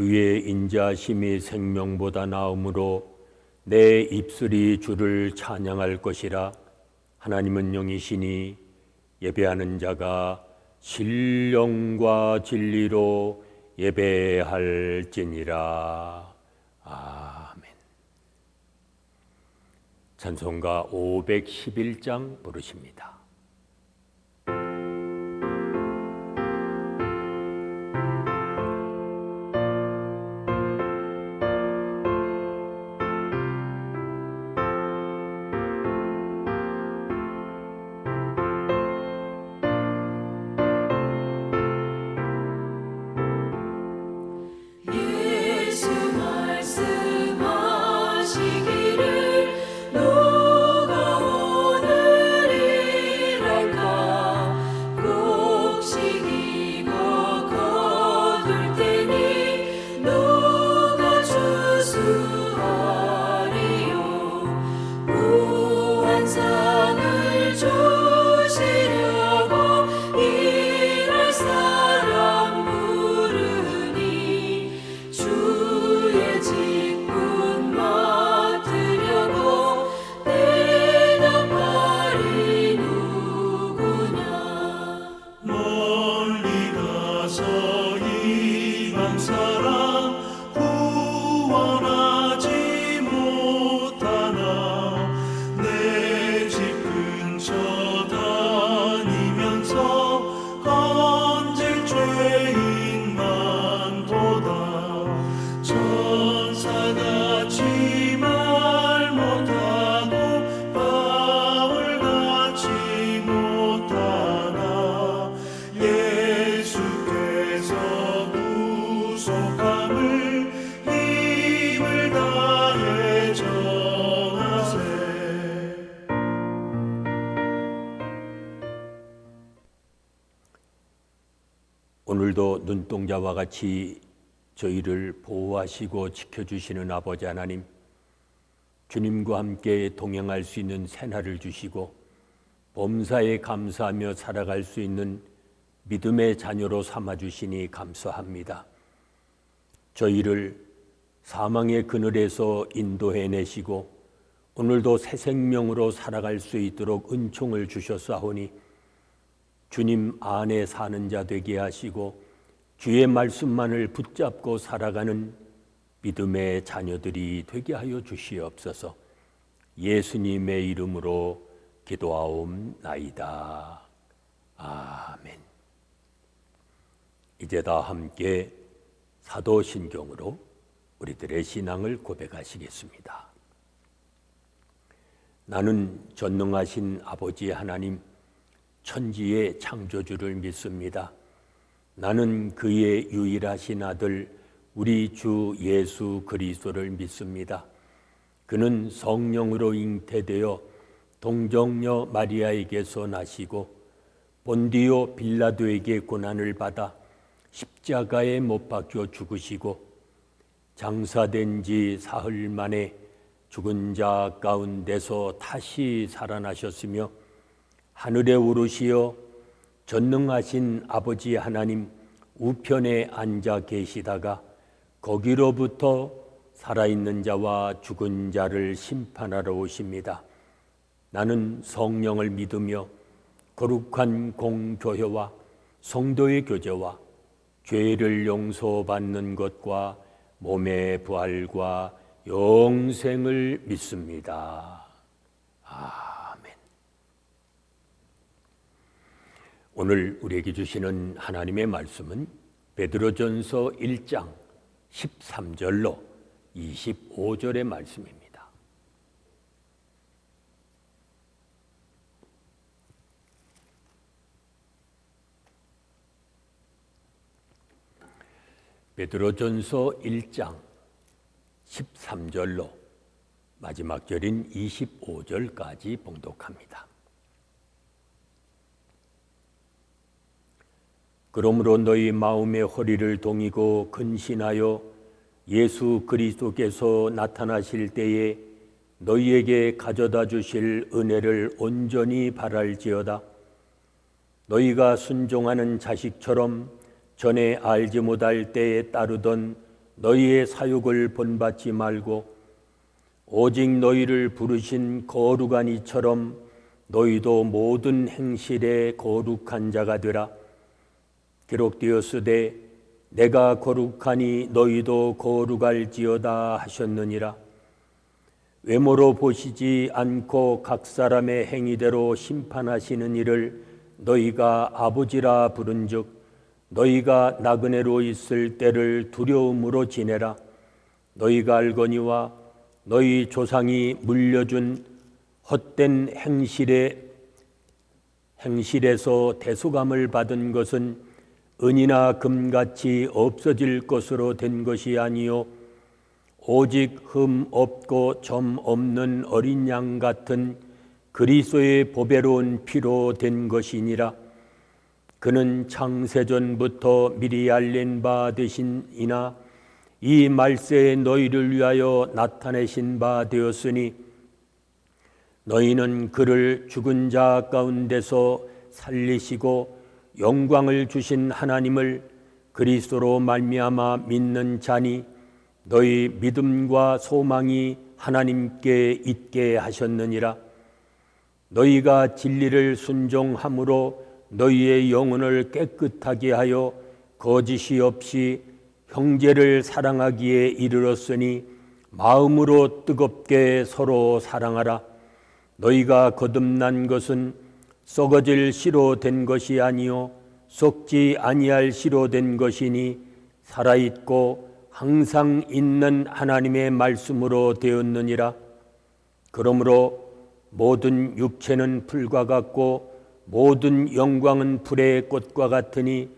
주의 인자심이 생명보다 나음으로 내 입술이 주를 찬양할 것이라. 하나님은 영이시니 예배하는 자가 신령과 진리로 예배할지니라. 아멘. 찬송가 511장 부르십니다. 오늘도 눈동자와 같이 저희를 보호하시고 지켜주시는 아버지 하나님, 주님과 함께 동행할 수 있는 새날을 주시고 범사에 감사하며 살아갈 수 있는 믿음의 자녀로 삼아주시니 감사합니다. 저희를 사망의 그늘에서 인도해내시고 오늘도 새 생명으로 살아갈 수 있도록 은총을 주셨사오니 주님 안에 사는 자 되게 하시고 주의 말씀만을 붙잡고 살아가는 믿음의 자녀들이 되게 하여 주시옵소서. 예수님의 이름으로 기도하옵나이다. 아멘. 이제 다 함께 사도신경으로 우리들의 신앙을 고백하시겠습니다. 나는 전능하신 아버지 하나님, 천지의 창조주를 믿습니다. 나는 그의 유일하신 아들 우리 주 예수 그리스도를 믿습니다. 그는 성령으로 잉태되어 동정녀 마리아에게서 나시고 본디오 빌라도에게 고난을 받아 십자가에 못 박혀 죽으시고 장사된 지 사흘 만에 죽은 자 가운데서 다시 살아나셨으며 하늘에 오르시어 전능하신 아버지 하나님 우편에 앉아 계시다가 거기로부터 살아있는 자와 죽은 자를 심판하러 오십니다. 나는 성령을 믿으며 거룩한 공교회와 성도의 교제와 죄를 용서받는 것과 몸의 부활과 영생을 믿습니다. 아멘. 오늘 우리에게 주시는 하나님의 말씀은 베드로전서 1장 13절로 25절의 말씀입니다. 베드로전서 1장 13절로 마지막 절인 25절까지 봉독합니다. 그러므로 너희 마음의 허리를 동이고 근신하여 예수 그리스도께서 나타나실 때에 너희에게 가져다 주실 은혜를 온전히 바랄지어다. 너희가 순종하는 자식처럼 전에 알지 못할 때에 따르던 너희의 사욕을 본받지 말고 오직 너희를 부르신 거룩한 이처럼 너희도 모든 행실에 거룩한 자가 되라. 기록되었으되 내가 거룩하니 너희도 거룩할지어다 하셨느니라. 외모로 보시지 않고 각 사람의 행위대로 심판하시는 이를 너희가 아버지라 부른즉 너희가 나그네로 있을 때를 두려움으로 지내라. 너희가 알거니와 너희 조상이 물려준 헛된 행실에서 대속함을 받은 것은 은이나 금같이 없어질 것으로 된 것이 아니요 오직 흠 없고 점 없는 어린 양 같은 그리스도의 보배로운 피로 된 것이니라. 그는 창세전부터 미리 알린 바 되시니나 이 말세에 너희를 위하여 나타내신 바 되었으니 너희는 그를 죽은 자 가운데서 살리시고 영광을 주신 하나님을 그리스도로 말미암아 믿는 자니 너희 믿음과 소망이 하나님께 있게 하셨느니라. 너희가 진리를 순종함으로 너희의 영혼을 깨끗하게 하여 거짓이 없이 형제를 사랑하기에 이르렀으니 마음으로 뜨겁게 서로 사랑하라. 너희가 거듭난 것은 썩어질 씨로 된 것이 아니요 썩지 아니할 씨로 된 것이니 살아있고 항상 있는 하나님의 말씀으로 되었느니라. 그러므로 모든 육체는 풀과 같고 모든 영광은 불의 꽃과 같으니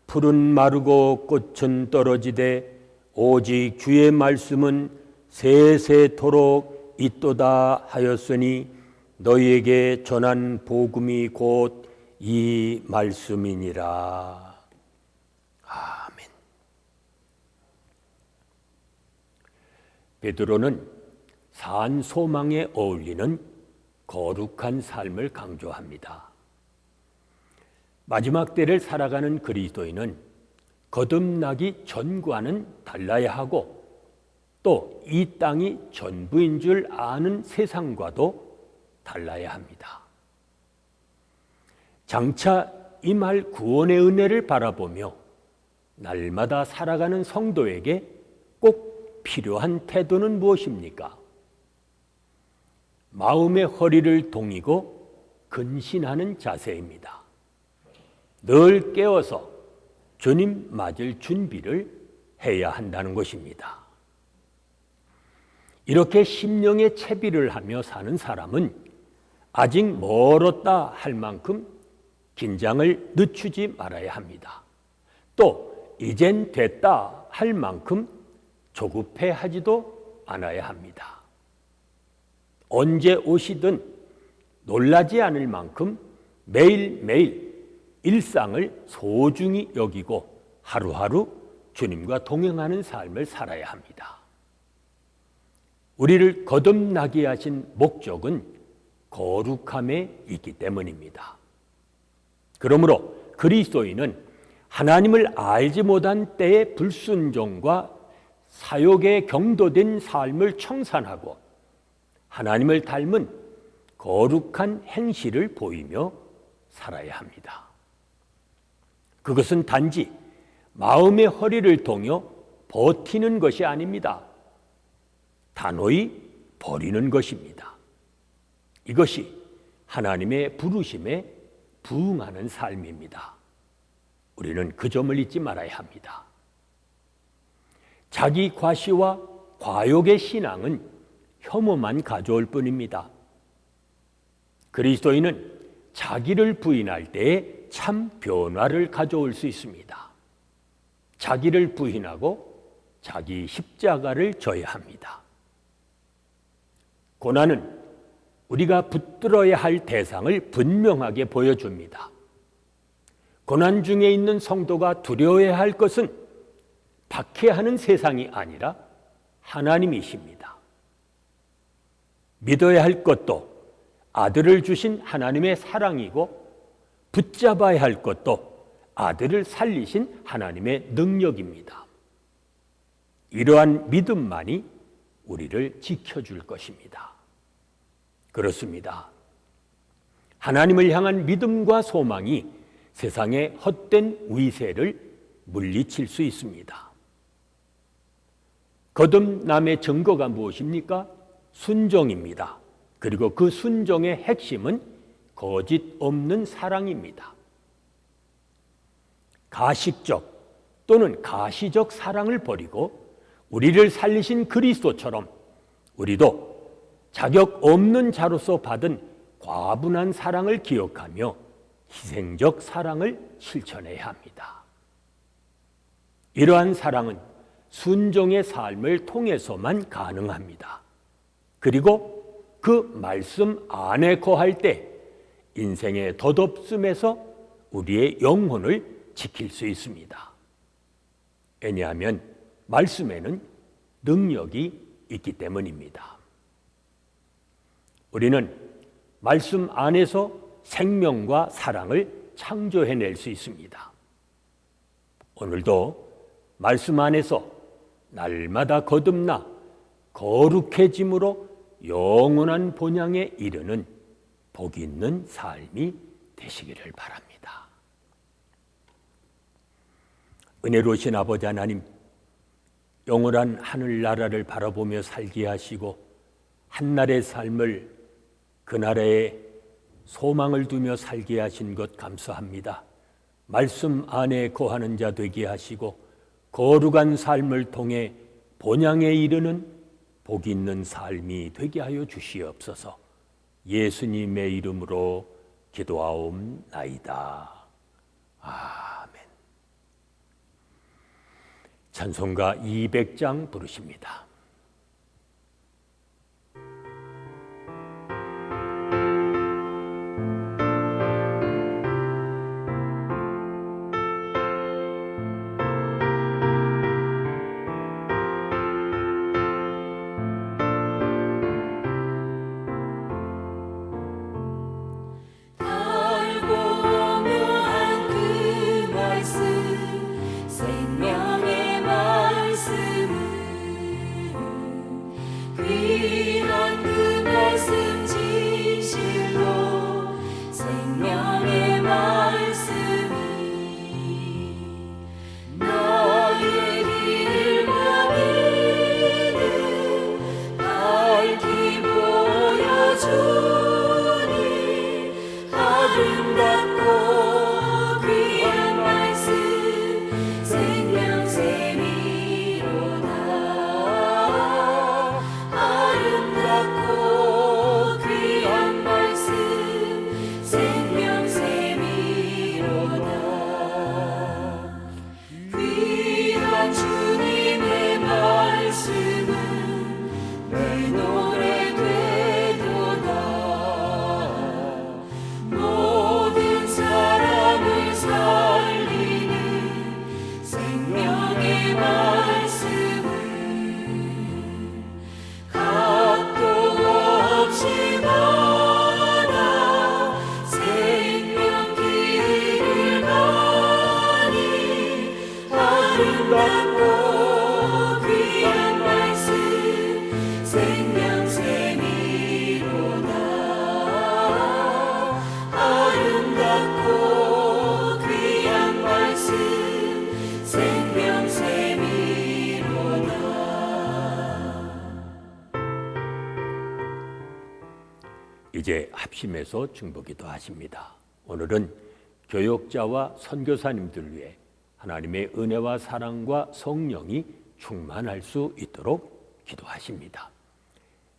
풀은 마르고 꽃은 떨어지되 오직 주의 말씀은 세세토록 있도다 하였으니 너희에게 전한 복음이 곧 이 말씀이니라. 아멘. 베드로는 산 소망에 어울리는 거룩한 삶을 강조합니다. 마지막 때를 살아가는 그리스도인은 거듭나기 전과는 달라야 하고 또 이 땅이 전부인 줄 아는 세상과도 달라야 합니다. 장차 임할 구원의 은혜를 바라보며 날마다 살아가는 성도에게 꼭 필요한 태도는 무엇입니까? 마음의 허리를 동이고 근신하는 자세입니다. 늘 깨어서 주님 맞을 준비를 해야 한다는 것입니다. 이렇게 심령의 채비를 하며 사는 사람은 아직 멀었다 할 만큼 긴장을 늦추지 말아야 합니다. 또 이젠 됐다 할 만큼 조급해하지도 않아야 합니다. 언제 오시든 놀라지 않을 만큼 매일매일 일상을 소중히 여기고 하루하루 주님과 동행하는 삶을 살아야 합니다. 우리를 거듭나게 하신 목적은 거룩함에 있기 때문입니다. 그러므로 그리스도인은 하나님을 알지 못한 때의 불순종과 사욕에 경도된 삶을 청산하고 하나님을 닮은 거룩한 행실을 보이며 살아야 합니다. 그것은 단지 마음의 허리를 동여 버티는 것이 아닙니다. 단호히 버리는 것입니다. 이것이 하나님의 부르심에 부응하는 삶입니다. 우리는 그 점을 잊지 말아야 합니다. 자기 과시와 과욕의 신앙은 혐오만 가져올 뿐입니다. 그리스도인은 자기를 부인할 때에 참 변화를 가져올 수 있습니다. 자기를 부인하고 자기 십자가를 져야 합니다. 고난은 우리가 붙들어야 할 대상을 분명하게 보여줍니다. 고난 중에 있는 성도가 두려워해야 할 것은 박해하는 세상이 아니라 하나님이십니다. 믿어야 할 것도 아들을 주신 하나님의 사랑이고 붙잡아야 할 것도 아들을 살리신 하나님의 능력입니다. 이러한 믿음만이 우리를 지켜줄 것입니다. 그렇습니다. 하나님을 향한 믿음과 소망이 세상의 헛된 위세를 물리칠 수 있습니다. 거듭남의 증거가 무엇입니까? 순종입니다. 그리고 그 순종의 핵심은 거짓 없는 사랑입니다. 가식적 또는 가시적 사랑을 버리고 우리를 살리신 그리스도처럼 우리도 자격 없는 자로서 받은 과분한 사랑을 기억하며 희생적 사랑을 실천해야 합니다. 이러한 사랑은 순종의 삶을 통해서만 가능합니다. 그리고 그 말씀 안에 거할 때 인생의 덧없음에서 우리의 영혼을 지킬 수 있습니다. 왜냐하면 말씀에는 능력이 있기 때문입니다. 우리는 말씀 안에서 생명과 사랑을 창조해낼 수 있습니다. 오늘도 말씀 안에서 날마다 거듭나 거룩해짐으로 영원한 본향에 이르는 복 있는 삶이 되시기를 바랍니다. 은혜로우신 아버지 하나님, 영원한 하늘나라를 바라보며 살게 하시고 한날의 삶을 그 나라에 소망을 두며 살게 하신 것 감사합니다. 말씀 안에 거하는 자 되게 하시고 거룩한 삶을 통해 본향에 이르는 복 있는 삶이 되게 하여 주시옵소서. 예수님의 이름으로 기도하옵나이다. 아멘. 찬송가 200장 부르십니다. 이제 합심해서 중보기도 하십니다. 오늘은 교역자와 선교사님들 위해 하나님의 은혜와 사랑과 성령이 충만할 수 있도록 기도하십니다.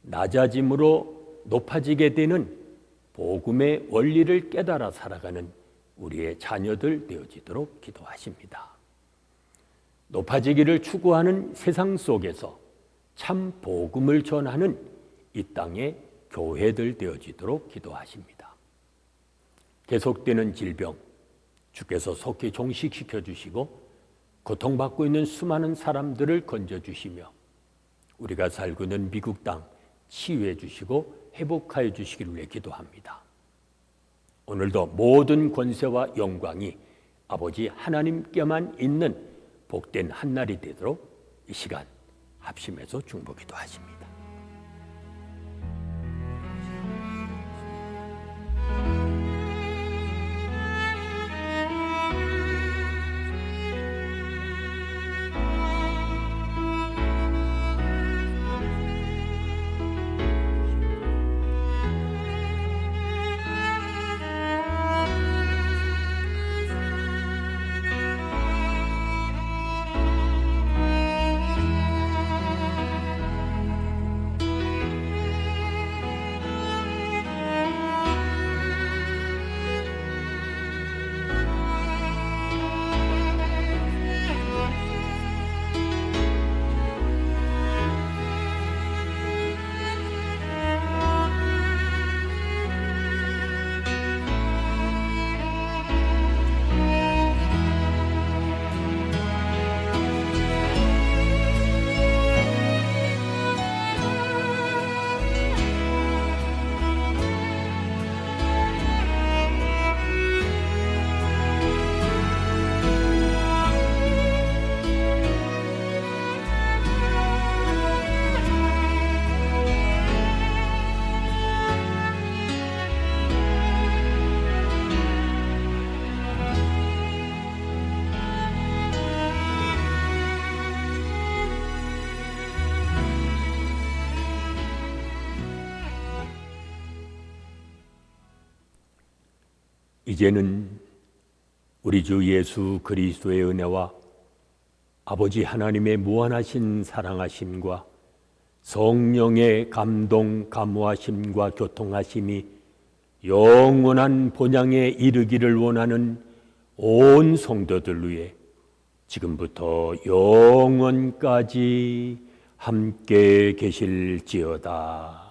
낮아짐으로 높아지게 되는 복음의 원리를 깨달아 살아가는 우리의 자녀들 되어지도록 기도하십니다. 높아지기를 추구하는 세상 속에서 참 복음을 전하는 이 땅의 교회들 되어지도록 기도하십니다. 계속되는 질병, 주께서 속히 종식시켜 주시고 고통받고 있는 수많은 사람들을 건져주시며 우리가 살고 있는 미국 땅 치유해 주시고 회복하여 주시기를 위해 기도합니다. 오늘도 모든 권세와 영광이 아버지 하나님께만 있는 복된 한날이 되도록 이 시간 합심해서 중보기도 하십니다. 이제는 우리 주 예수 그리스도의 은혜와 아버지 하나님의 무한하신 사랑하심과 성령의 감동, 감화심과 교통하심이 영원한 본향에 이르기를 원하는 온 성도들 위해 지금부터 영원까지 함께 계실지어다.